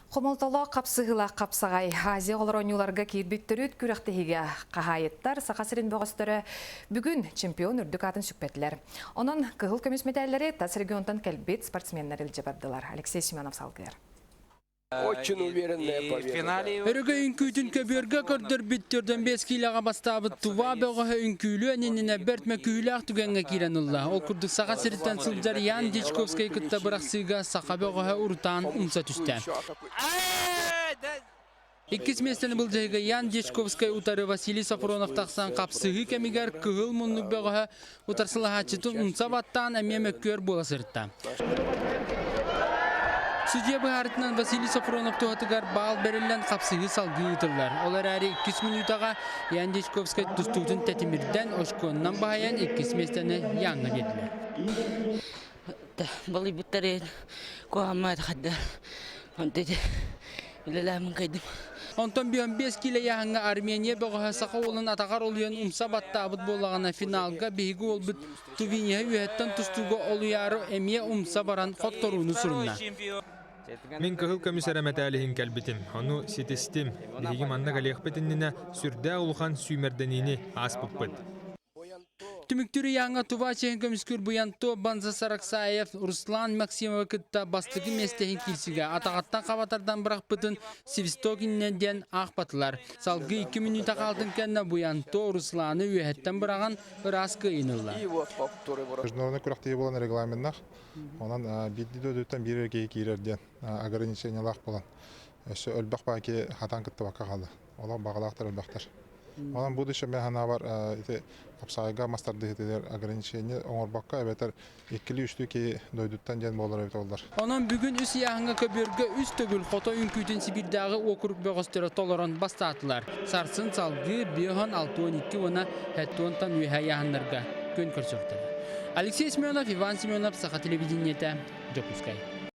Қомолтала қапсығыла қапсағай Азия оларонюларға кейірбеттіріт күріқтігіге қағайыттар сақасырын бұғыстыры бүгін чемпион үрдік атын сүкпетілер. Оның қығыл көмес медалері тас регионтан кәлбет спортсменлер үлже бардылар. Алексей Семенов салғыр. Очень уверенная победа. Өрігі үнкүйтін көберге көрдір біттерден 5 килаға бастабыт тува бөғі үнкүйлі әненіне бәртмә күйлі ақтүгенге керен ұлла. Ол күрдік саға сіріттен сылджар Ян Дичковскай күтті бірақсыға сақа бөғі ұртан ұмса түсті. Иккис местені бұл жайғы Ян Дичковскай ұтары Василий Сафронов тақсан қапсығы кәмігер күғыл мұнны бөғі ұтарсылы хатчытын ұмса баттан әмем өккөр бола сыртта. Судья бұғарытынан Василий Сафронов туғатығар бал берілен қапсығы салғы ұтырлар. Олар әрі 2 минутаға Ян Дичковскай тұстуғын тәтімірден өшкөннан бағаян 2 местені яңға берділер. Балы бұттары қоғамайды қаддар. Онтеді үлеләмін қайдым. Онтон 5 кило яңға Армения бұғы сақы олын атағар олуян ұмса баттабыт болағына финалға бейгі ол бұт тувиния үйеттен тұстуға олуяры әмие ұмса баран қотторуыны сұрынна. Мен кығыл комиссара мәтәліхін кәлбітім. Оны сетестім. Бейгі манна қалеқпетініне сүрді ұлған сүймерденіне ас бұппыд. Түміктірі яңа туба чейін көміскүр бұянто Банза Сараксаев, Руслан Максимова күтті бастығы местеген келсіге атағаттан қабатардан бұрақ бұтын Севистокиннен ден ақпатылар. Салғы 2 минута қалдың кәнна бұянто Русланы үйәттен бұраған ұрасқы инылла. Международный күрақтығы болан регламентнақ, онан бидді дөттен бір өргейі кейлерден ограничениялақ болан. Өсі өлбәқ бәке хатан күтті баққа қалды. Олар бағалақтар өлбәқтар. Онан будущее механа бар капсайга мастарды хетелер ограничение оңорбакка эбетер 2-3 ки дойдуттан жен болар эбет олдар. Онан бүгүн үс яңга көбөргө үс төгүл фото үнкүтүн Сибирдагы округ бөгөстөрө толорон бастатылар. Сарсын салгы биохан 612 вона хеттонтан үйә яһаннарга көн көрсөктөр. Алексей Семенов, Иван Семенов, Саха телевидениете, Жокускай.